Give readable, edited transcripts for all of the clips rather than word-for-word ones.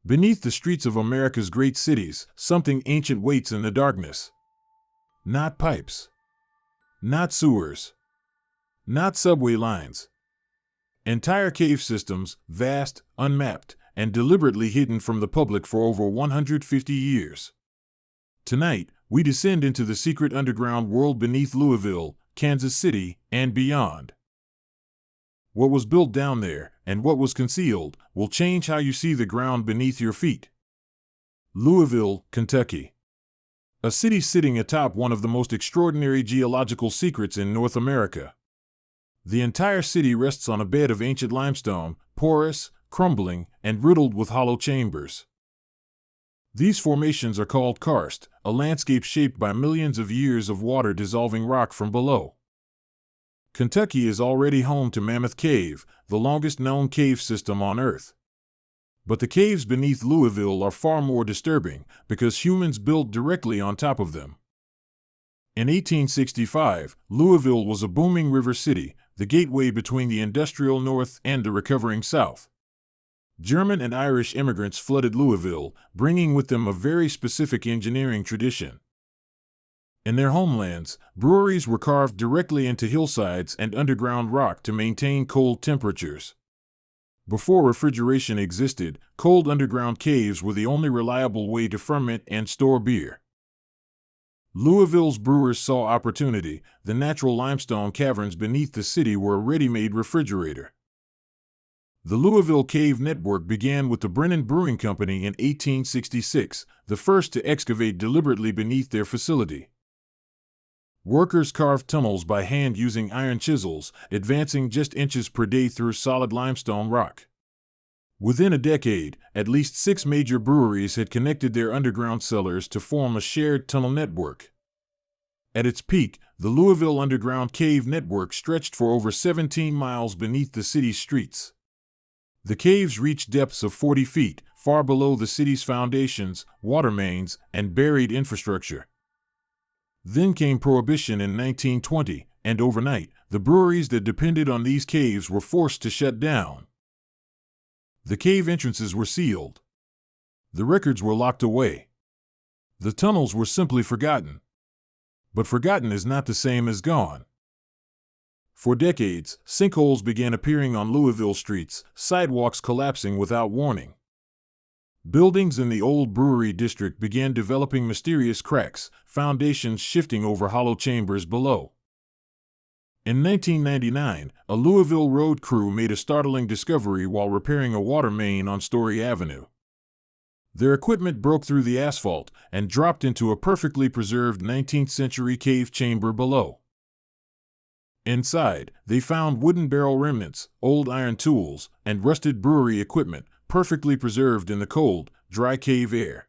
Beneath the streets of America's great cities, something ancient waits in the darkness. Not pipes. Not sewers. Not subway lines. Entire cave systems, vast, unmapped, and deliberately hidden from the public for over 150 years. Tonight, we descend into the secret underground world beneath Louisville, Kansas City, and beyond. What was built down there, and what was concealed, will change how you see the ground beneath your feet. Louisville, Kentucky. A city sitting atop one of the most extraordinary geological secrets in North America. The entire city rests on a bed of ancient limestone, porous, crumbling, and riddled with hollow chambers. These formations are called karst, a landscape shaped by millions of years of water dissolving rock from below. Kentucky is already home to Mammoth Cave, the longest known cave system on Earth. But the caves beneath Louisville are far more disturbing because humans built directly on top of them. In 1865, Louisville was a booming river city, the gateway between the industrial North and the recovering South. German and Irish immigrants flooded Louisville, bringing with them a very specific engineering tradition. In their homelands, breweries were carved directly into hillsides and underground rock to maintain cold temperatures. Before refrigeration existed, cold underground caves were the only reliable way to ferment and store beer. Louisville's brewers saw opportunity. The natural limestone caverns beneath the city were a ready-made refrigerator. The Louisville Cave Network began with the Brennan Brewing Company in 1866, the first to excavate deliberately beneath their facility. Workers carved tunnels by hand using iron chisels, advancing just inches per day through solid limestone rock. Within a decade, at least 6 major breweries had connected their underground cellars to form a shared tunnel network. At its peak, the Louisville Underground Cave Network stretched for over 17 miles beneath the city's streets. The caves reached depths of 40 feet, far below the city's foundations, water mains, and buried infrastructure. Then came Prohibition in 1920, and overnight, the breweries that depended on these caves were forced to shut down. The cave entrances were sealed. The records were locked away. The tunnels were simply forgotten. But forgotten is not the same as gone. For decades, sinkholes began appearing on Louisville streets, sidewalks collapsing without warning. Buildings in the old brewery district began developing mysterious cracks, foundations shifting over hollow chambers below. In 1999, a Louisville road crew made a startling discovery while repairing a water main on Story Avenue. Their equipment broke through the asphalt and dropped into a perfectly preserved 19th-century cave chamber below. Inside, they found wooden barrel remnants, old iron tools, and rusted brewery equipment, perfectly preserved in the cold, dry cave air.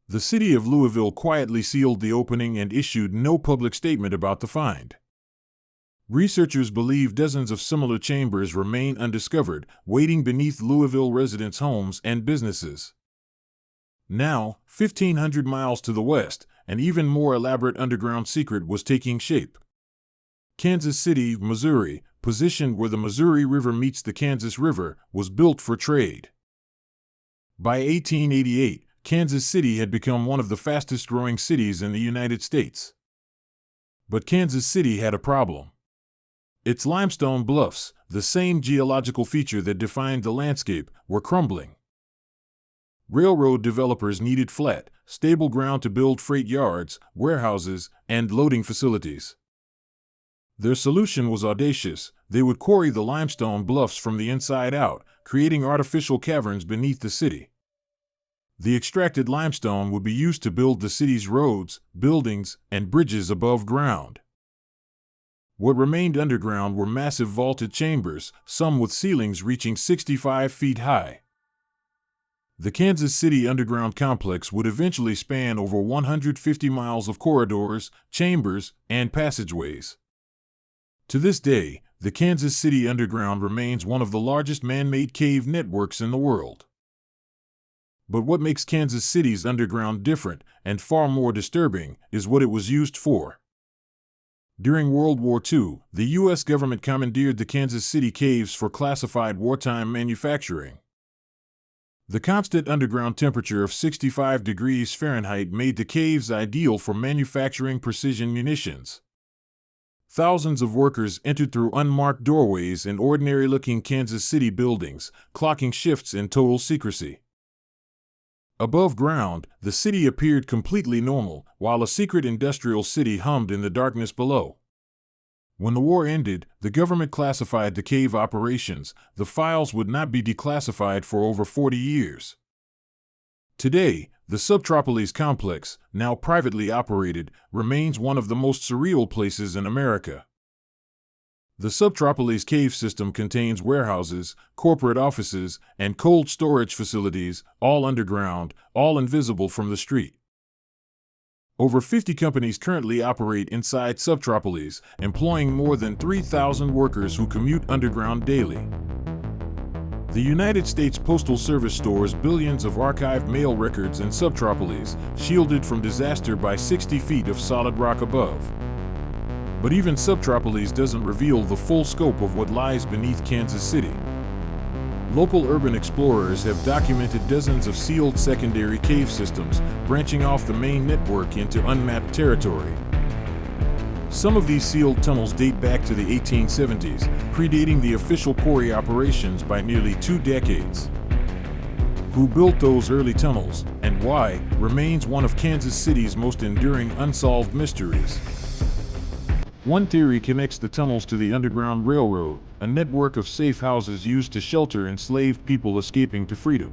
The city of Louisville quietly sealed the opening and issued no public statement about the find. Researchers believe dozens of similar chambers remain undiscovered, waiting beneath Louisville residents' homes and businesses. Now, 1,500 miles to the west, an even more elaborate underground secret was taking shape. Kansas City, Missouri, positioned where the Missouri River meets the Kansas River, was built for trade. By 1888, Kansas City had become one of the fastest-growing cities in the United States. But Kansas City had a problem. Its limestone bluffs, the same geological feature that defined the landscape, were crumbling. Railroad developers needed flat, stable ground to build freight yards, warehouses, and loading facilities. Their solution was audacious. They would quarry the limestone bluffs from the inside out, creating artificial caverns beneath the city. The extracted limestone would be used to build the city's roads, buildings, and bridges above ground. What remained underground were massive vaulted chambers, some with ceilings reaching 65 feet high. The Kansas City Underground Complex would eventually span over 150 miles of corridors, chambers, and passageways. To this day, the Kansas City Underground remains one of the largest man-made cave networks in the world. But what makes Kansas City's underground different, and far more disturbing, is what it was used for. During World War II, the U.S. government commandeered the Kansas City caves for classified wartime manufacturing. The constant underground temperature of 65 degrees Fahrenheit made the caves ideal for manufacturing precision munitions. Thousands of workers entered through unmarked doorways in ordinary-looking Kansas City buildings, clocking shifts in total secrecy. Above ground, the city appeared completely normal, while a secret industrial city hummed in the darkness below. When the war ended, the government classified the cave operations. The files would not be declassified for over 40 years. Today, the Subtropolis complex, now privately operated, remains one of the most surreal places in America. The Subtropolis cave system contains warehouses, corporate offices, and cold storage facilities, all underground, all invisible from the street. Over 50 companies currently operate inside Subtropolis, employing more than 3,000 workers who commute underground daily. The United States Postal Service stores billions of archived mail records in Subtropolis, shielded from disaster by 60 feet of solid rock above. But even Subtropolis doesn't reveal the full scope of what lies beneath Kansas City. Local urban explorers have documented dozens of sealed secondary cave systems, branching off the main network into unmapped territory. Some of these sealed tunnels date back to the 1870s, predating the official quarry operations by nearly 2 decades. Who built those early tunnels, and why, remains one of Kansas City's most enduring unsolved mysteries. One theory connects the tunnels to the Underground Railroad, a network of safe houses used to shelter enslaved people escaping to freedom.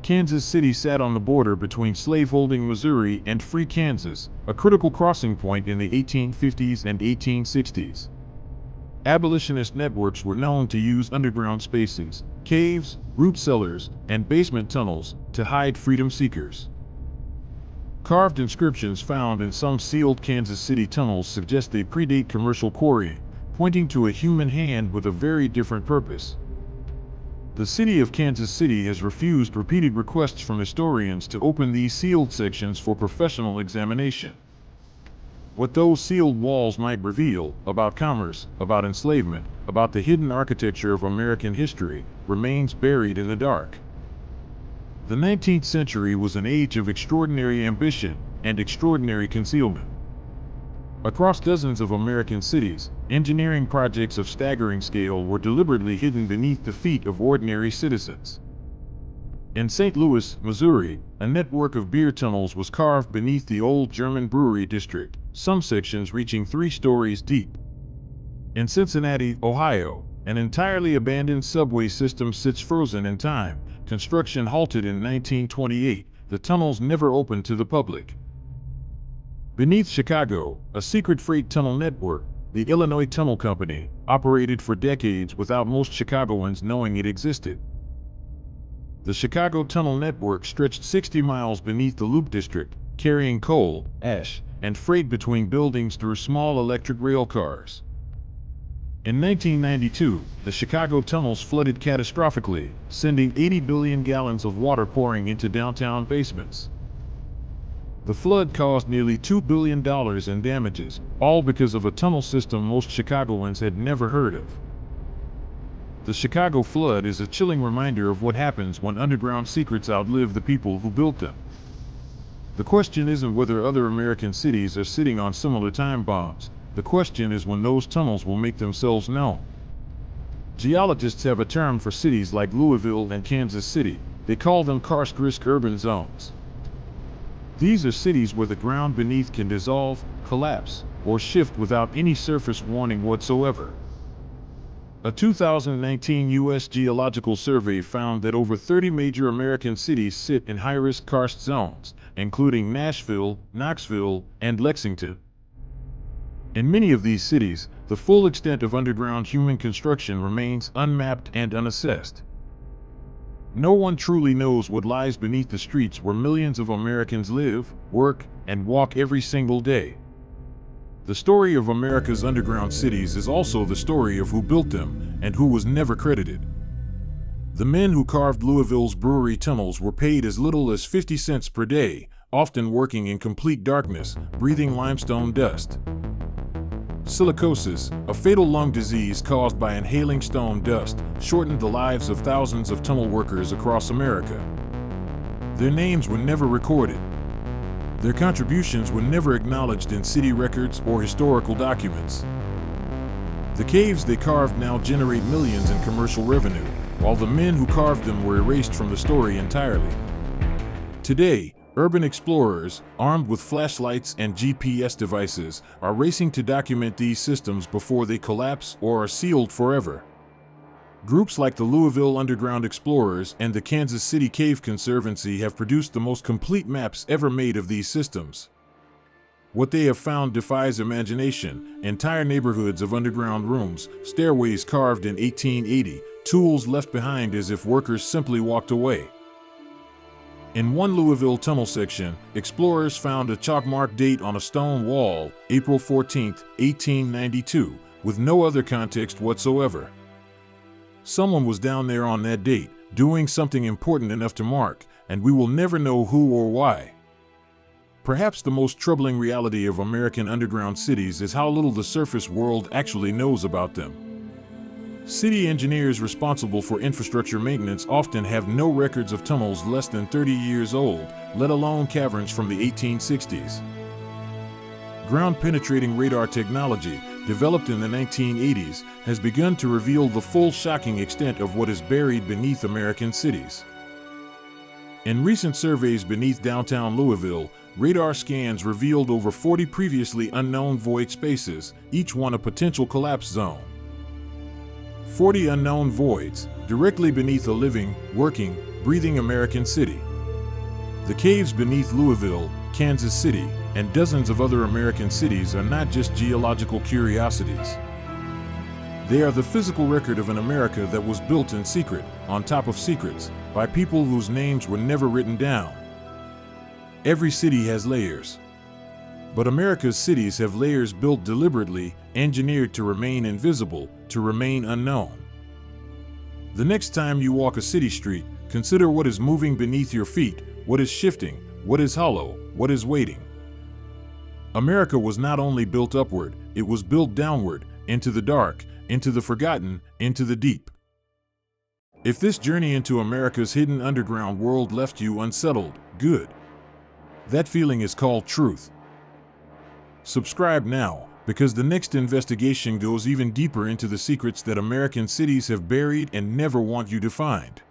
Kansas City sat on the border between slaveholding Missouri and free Kansas, a critical crossing point in the 1850s and 1860s. Abolitionist networks were known to use underground spaces, caves, root cellars, and basement tunnels to hide freedom seekers. Carved inscriptions found in some sealed Kansas City tunnels suggest they predate commercial quarrying, pointing to a human hand with a very different purpose. The city of Kansas City has refused repeated requests from historians to open these sealed sections for professional examination. What those sealed walls might reveal about commerce, about enslavement, about the hidden architecture of American history, remains buried in the dark. The 19th century was an age of extraordinary ambition and extraordinary concealment. Across dozens of American cities, engineering projects of staggering scale were deliberately hidden beneath the feet of ordinary citizens. In St. Louis, Missouri, a network of beer tunnels was carved beneath the old German brewery district, some sections reaching 3 stories deep. In Cincinnati, Ohio, an entirely abandoned subway system sits frozen in time. Construction halted in 1928, the tunnels never opened to the public. Beneath Chicago, a secret freight tunnel network, the Illinois Tunnel Company, operated for decades without most Chicagoans knowing it existed. The Chicago Tunnel Network stretched 60 miles beneath the Loop District, carrying coal, ash, and freight between buildings through small electric rail cars. In 1992, the Chicago tunnels flooded catastrophically, sending 80 billion gallons of water pouring into downtown basements. The flood caused nearly $2 billion in damages, all because of a tunnel system most Chicagoans had never heard of. The Chicago flood is a chilling reminder of what happens when underground secrets outlive the people who built them. The question isn't whether other American cities are sitting on similar time bombs. The question is when those tunnels will make themselves known. Geologists have a term for cities like Louisville and Kansas City. They call them karst-risk urban zones. These are cities where the ground beneath can dissolve, collapse, or shift without any surface warning whatsoever. A 2019 U.S. Geological Survey found that over 30 major American cities sit in high-risk karst zones, including Nashville, Knoxville, and Lexington. In many of these cities, the full extent of underground human construction remains unmapped and unassessed. No one truly knows what lies beneath the streets where millions of Americans live, work, and walk every single day. The story of America's underground cities is also the story of who built them and who was never credited. The men who carved Louisville's brewery tunnels were paid as little as 50 cents per day, often working in complete darkness, breathing limestone dust. Silicosis, a fatal lung disease caused by inhaling stone dust, shortened the lives of thousands of tunnel workers across America. Their names were never recorded. Their contributions were never acknowledged in city records or historical documents. The caves they carved now generate millions in commercial revenue, while the men who carved them were erased from the story entirely. Today, urban explorers, armed with flashlights and GPS devices, are racing to document these systems before they collapse or are sealed forever. Groups like the Louisville Underground Explorers and the Kansas City Cave Conservancy have produced the most complete maps ever made of these systems. What they have found defies imagination: entire neighborhoods of underground rooms, stairways carved in 1880, tools left behind as if workers simply walked away. In one Louisville tunnel section, explorers found a chalk-marked date on a stone wall, April 14, 1892, with no other context whatsoever. Someone was down there on that date, doing something important enough to mark, and we will never know who or why. Perhaps the most troubling reality of American underground cities is how little the surface world actually knows about them. City engineers responsible for infrastructure maintenance often have no records of tunnels less than 30 years old, let alone caverns from the 1860s. Ground-penetrating radar technology, developed in the 1980s, has begun to reveal the full shocking extent of what is buried beneath American cities. In recent surveys beneath downtown Louisville, radar scans revealed over 40 previously unknown void spaces, each one a potential collapse zone. 40 unknown voids, directly beneath a living, working, breathing American city. The caves beneath Louisville, Kansas City, and dozens of other American cities are not just geological curiosities. They are the physical record of an America that was built in secret, on top of secrets, by people whose names were never written down. Every city has layers. But America's cities have layers built deliberately, engineered to remain invisible, to remain unknown. The next time you walk a city street, consider what is moving beneath your feet, what is shifting, what is hollow, what is waiting. America was not only built upward, it was built downward, into the dark, into the forgotten, into the deep. If this journey into America's hidden underground world left you unsettled, good. That feeling is called truth. Subscribe now, because the next investigation goes even deeper into the secrets that American cities have buried and never want you to find.